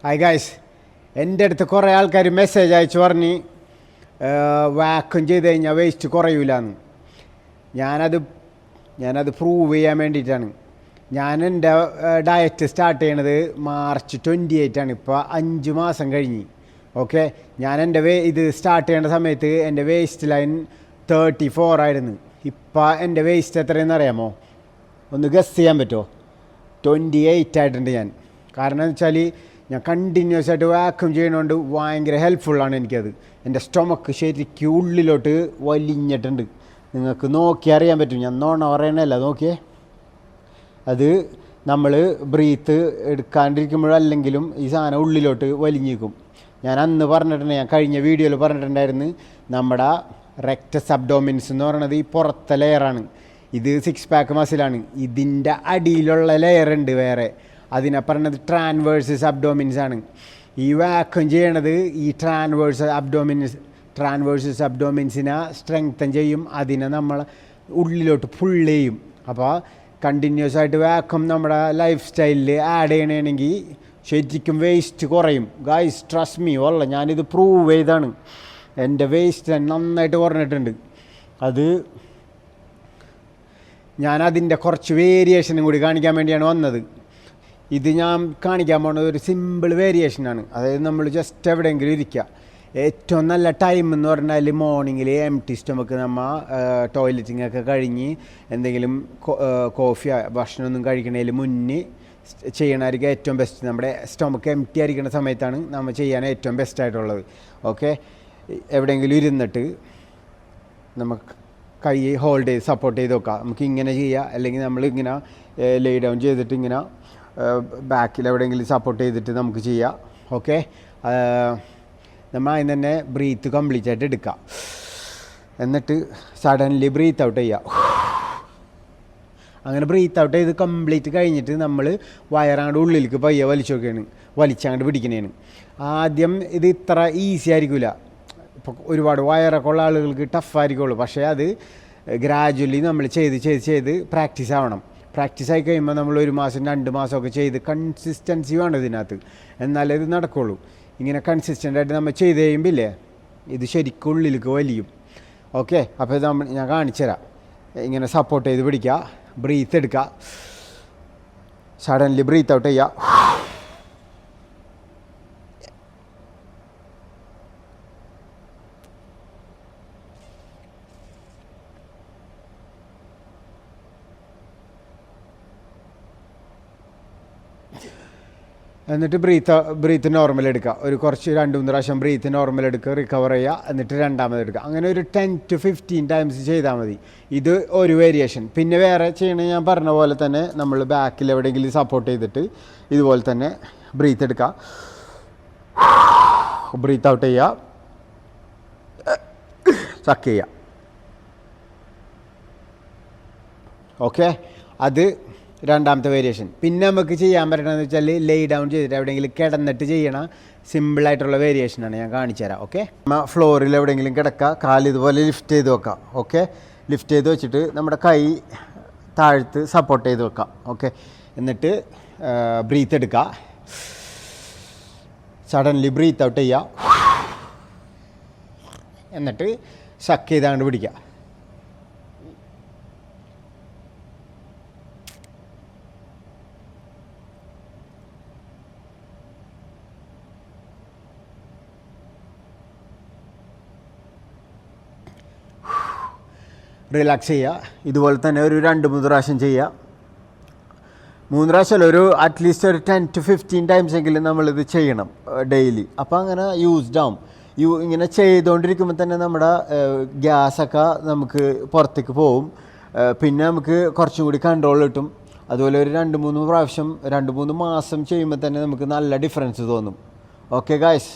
Hi guys, എൻ്റെ അടുത്ത് കുറേ ആൾക്കാർ മെസ്സേജ് അയച്ചു പറഞ്ഞ് വാക്വം ചെയ്ത് കഴിഞ്ഞാൽ വേസ്റ്റ് കുറയൂലെന്ന്. ഞാനത് പ്രൂവ് ചെയ്യാൻ വേണ്ടിയിട്ടാണ്. ഞാൻ എൻ്റെ ഡയറ്റ് സ്റ്റാർട്ട് ചെയ്യണത് മാർച്ച് 28 ആണ്. ഇപ്പോൾ 5 മാസം കഴിഞ്ഞ്. ഓക്കെ, ഞാൻ എൻ്റെ ഇത് സ്റ്റാർട്ട് ചെയ്യേണ്ട സമയത്ത് എൻ്റെ വേസ്റ്റ് ലൈൻ 34 ആയിരുന്നു. ഇപ്പം എൻ്റെ വേസ്റ്റ് എത്രയെന്ന് അറിയാമോ? ഒന്ന് ഗസ് ചെയ്യാൻ പറ്റുമോ? 28 ആയിട്ടുണ്ട് ഞാൻ. കാരണം എന്ന് വെച്ചാൽ ഞാൻ കണ്ടിന്യൂസ് ആയിട്ട് വാക്വം ചെയ്യുന്നതുകൊണ്ട് ഭയങ്കര ഹെൽപ്ഫുള്ളാണ് എനിക്കത്. എൻ്റെ സ്റ്റൊമക്ക് ശരിക്കും ഉള്ളിലോട്ട് വലിഞ്ഞിട്ടുണ്ട്. നിങ്ങൾക്ക് നോക്കി അറിയാൻ പറ്റും, ഞാൻ നോണ പറയണല്ല. നോക്കിയേ, അത് നമ്മൾ ബ്രീത്ത് എടുക്കാണ്ടിരിക്കുമ്പോഴല്ലെങ്കിലും ഈ സാധനം ഉള്ളിലോട്ട് വലിഞ്ഞിരിക്കും. ഞാൻ അന്ന് പറഞ്ഞിട്ടുണ്ട്, ഞാൻ കഴിഞ്ഞ വീഡിയോയിൽ പറഞ്ഞിട്ടുണ്ടായിരുന്നു, നമ്മുടെ റെക്ടസ് അബ്ഡോമിൻസ് എന്ന് പറയുന്നത് ഈ പുറത്തെ ലെയറാണ്. ഇത് 6 പാക്ക് മസിലാണ്. ഇതിൻ്റെ അടിയിലുള്ള ലെയർ ഉണ്ട് വേറെ, അതിനെ പറഞ്ഞത് ട്രാൻവേഴ്സസ് അബ്ഡോമിൻസ് ആണ്. ഈ വാക്വം ചെയ്യണത് ഈ ട്രാൻവേഴ്സസ് അബ്ഡോമിൻസിനെ സ്ട്രെങ്തൻ ചെയ്യും, അതിനെ നമ്മൾ ഉള്ളിലോട്ട് പുൾ ചെയ്യും. അപ്പോൾ കണ്ടിന്യൂസ് ആയിട്ട് വാക്വം നമ്മുടെ ലൈഫ് സ്റ്റൈലിൽ ആഡ് ചെയ്യണമെങ്കിൽ ശരിക്കും വേസ്റ്റ് കുറയും. ഗായ്സ്, ട്രസ്റ്റ് മീ, വല്ല ഞാനിത് പ്രൂവ് ചെയ്താണ്. എൻ്റെ വേസ്റ്റ് നന്നായിട്ട് കുറഞ്ഞിട്ടുണ്ട്. അത് ഞാനതിൻ്റെ കുറച്ച് വേരിയേഷനും കൂടി കാണിക്കാൻ വേണ്ടിയാണ് വന്നത്. ഇത് ഞാൻ കാണിക്കാൻ പോകുന്നത് ഒരു സിമ്പിൾ വേരിയേഷനാണ്. അതായത് നമ്മൾ ജസ്റ്റ് എവിടെയെങ്കിലും ഇരിക്കുക. ഏറ്റവും നല്ല ടൈം എന്ന് പറഞ്ഞാൽ മോർണിംഗിൽ എംപ്റ്റി സ്റ്റൊമക്ക് നമ്മൾ ടോയ്ലറ്റിങ്ങൊക്കെ കഴിഞ്ഞ് എന്തെങ്കിലും കോഫിയോ ഭക്ഷണമൊന്നും കഴിക്കണതിൽ മുന്നേ ചെയ്യണമായിരിക്കും ഏറ്റവും ബെസ്റ്റ്. നമ്മുടെ സ്റ്റൊമക്ക് എംപ്റ്റി ആയിരിക്കുന്ന സമയത്താണ് നമ്മൾ ചെയ്യാൻ ഏറ്റവും ബെസ്റ്റായിട്ടുള്ളത്. ഓക്കെ, എവിടെയെങ്കിലും ഇരുന്നിട്ട് നമുക്ക് കൈ ഹോൾഡ് ചെയ്ത് സപ്പോർട്ട് ചെയ്ത് നോക്കാം. നമുക്ക് ഇങ്ങനെ ചെയ്യാം, അല്ലെങ്കിൽ നമ്മൾ ഇങ്ങനെ ലേ ഡൗൺ ചെയ്തിട്ട് ഇങ്ങനെ ബാക്കിൽ എവിടെയെങ്കിലും സപ്പോർട്ട് ചെയ്തിട്ട് നമുക്ക് ചെയ്യാം. ഓക്കെ, നമ്മൾ അതിന് തന്നെ ബ്രീത്ത് കംപ്ലീറ്റ് ആയിട്ട് എടുക്കാം. എന്നിട്ട് സഡൻലി ബ്രീത്ത് ഔട്ട് ചെയ്യുക. അങ്ങനെ ബ്രീത്ത് ഔട്ട് ചെയ്ത് കംപ്ലീറ്റ് കഴിഞ്ഞിട്ട് നമ്മൾ വയറാണ്ട് ഉള്ളിലേക്ക് പയ്യെ വലിച്ചങ്ങോട്ട് പിടിക്കണേന്. ആദ്യം ഇത് ഇത്ര ഈസി ആയിരിക്കില്ല. ഇപ്പോൾ ഒരുപാട് വയറൊക്കെ ഉള്ള ആളുകൾക്ക് ടഫായിരിക്കുള്ളൂ. പക്ഷേ അത് ഗ്രാജുവലി നമ്മൾ ചെയ്ത് പ്രാക്ടീസ് ആവണം. പ്രാക്ടീസ് ആയി കഴിയുമ്പോൾ നമ്മൾ 1 മാസം 2 മാസമൊക്കെ ചെയ്ത് കൺസിസ്റ്റൻസി വേണം ഇതിനകത്ത്, എന്നാലേ ഇത് നടക്കുള്ളൂ. ഇങ്ങനെ കൺസിസ്റ്റൻ്റ് ആയിട്ട് നമ്മൾ ചെയ്ത് കഴിയുമ്പോൾ ഇല്ലേ, ഇത് ശരിക്കും ഉള്ളിലേക്ക് വലിയും. ഓക്കെ, അപ്പോൾ ഇത് ഞാൻ കാണിച്ചു തരാം. ഇങ്ങനെ സപ്പോർട്ട് ചെയ്ത് പിടിക്കുക, ബ്രീത്ത് എടുക്കുക, സഡൻലി ബ്രീത്ത് ഔട്ട് ചെയ്യുക. എന്നിട്ട് ബ്രീത്ത് നോർമൽ എടുക്കുക. ഒരു കുറച്ച് 2-3 പ്രാവശ്യം ബ്രീത്ത് നോർമൽ എടുക്കുക, റിക്കവർ ചെയ്യുക, എന്നിട്ട് രണ്ടാമത് എടുക്കുക. അങ്ങനെ ഒരു 10 to 15 ടൈംസ് ചെയ്താൽ മതി. ഇത് ഒരു വേരിയേഷൻ. പിന്നെ വേറെ ചെയ്യണത് ഞാൻ പറഞ്ഞ പോലെ തന്നെ നമ്മൾ ബാക്കിൽ എവിടെയെങ്കിലും സപ്പോർട്ട് ചെയ്തിട്ട് ഇതുപോലെ തന്നെ ബ്രീത്ത് എടുക്കുക, ബ്രീത്ത് ഔട്ട് ചെയ്യുക, സക്ക് ചെയ്യുക. ഓക്കെ, അത് രണ്ടാമത്തെ വേരിയേഷൻ. പിന്നെ നമുക്ക് ചെയ്യാൻ പറ്റണമെന്ന് വെച്ചാൽ ലേ ഡൗൺ ചെയ്തിട്ട് എവിടെയെങ്കിലും കിടന്നിട്ട് ചെയ്യണ സിമ്പിളായിട്ടുള്ള വേരിയേഷനാണ്. ഞാൻ കാണിച്ചു തരാം. ഓക്കെ, ഫ്ലോറിൽ എവിടെയെങ്കിലും കിടക്കുക, കാല് ഇതുപോലെ ലിഫ്റ്റ് ചെയ്ത് വെക്കാം. ഓക്കെ, ലിഫ്റ്റ് ചെയ്ത് വെച്ചിട്ട് നമ്മുടെ കൈ താഴ്ത്ത് സപ്പോർട്ട് ചെയ്ത് വെക്കാം. ഓക്കെ, എന്നിട്ട് ബ്രീത്ത് എടുക്കുക, സഡൻലി ബ്രീത്ത് ഔട്ട് ചെയ്യുക, എന്നിട്ട് സക്ക് ചെയ്താണ്ട് പിടിക്കുക. റിലാക്സ് ചെയ്യുക. ഇതുപോലെ തന്നെ ഒരു 2-3 പ്രാവശ്യം ചെയ്യുക. 3 പ്രാവശ്യമല്ല, ഒരു അറ്റ്ലീസ്റ്റ് ഒരു 10 to 15 ടൈംസ് എങ്കിലും നമ്മളിത് ചെയ്യണം ഡെയിലി. അപ്പോൾ അങ്ങനെ യൂസ്ഡ് ആവും. ഇങ്ങനെ ചെയ്തുകൊണ്ടിരിക്കുമ്പോൾ തന്നെ നമ്മുടെ ഗ്യാസൊക്കെ നമുക്ക് പുറത്തേക്ക് പോവും. പിന്നെ നമുക്ക് കുറച്ചും കൂടി കൺട്രോൾ കിട്ടും. അതുപോലെ ഒരു 2-3 പ്രാവശ്യം 2-3 മാസം ചെയ്യുമ്പോൾ തന്നെ നമുക്ക് നല്ല ഡിഫറൻസ് തോന്നും. Okay guys.